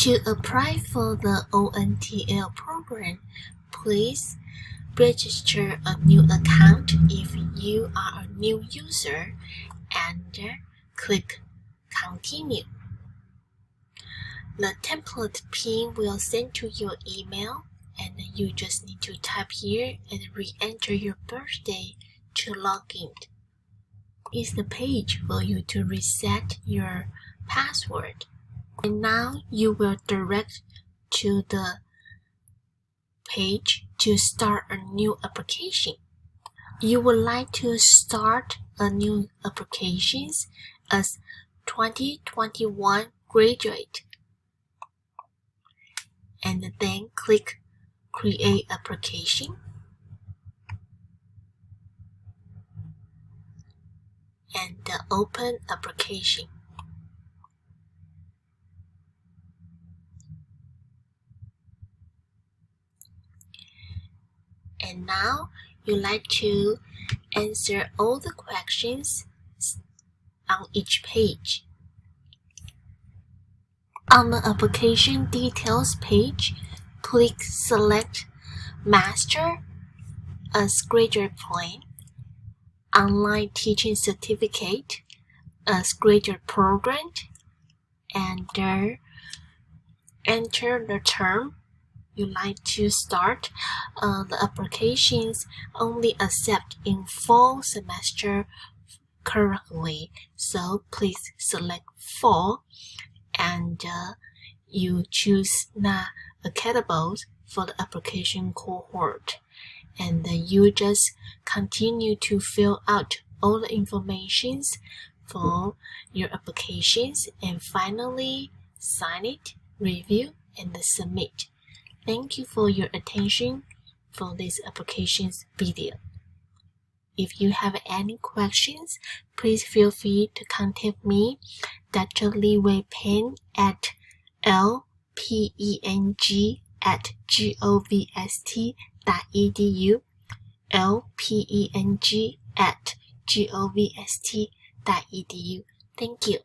To apply for the ONTL program, please register a new account if you are a new user and click Continue. The template pin will send to your email, and you just need to type here and re-enter your birthday to log in. Is the page for you to reset your password. And now you will direct to the page to start a new application. You would like to start a new application as 2021 graduate, and then click Create Application, and Open Application. And now you like to answer all the questions on each page. On the application details page, click Select Master as Graduate Plan, Online Teaching Certificate as Graduate Program, and enter the term you like to start. The applications only accept in fall semester currently, so please select fall, and you choose not applicable for the application cohort, and you just continue to fill out all the informations for your applications, and finally sign it, review, and submit. Thank you for your attention for this applications video. If you have any questions, please feel free to contact me, Dr. Li-Wei Pen at lpeng@govst.edu, lpeng@govst.edu. Thank you.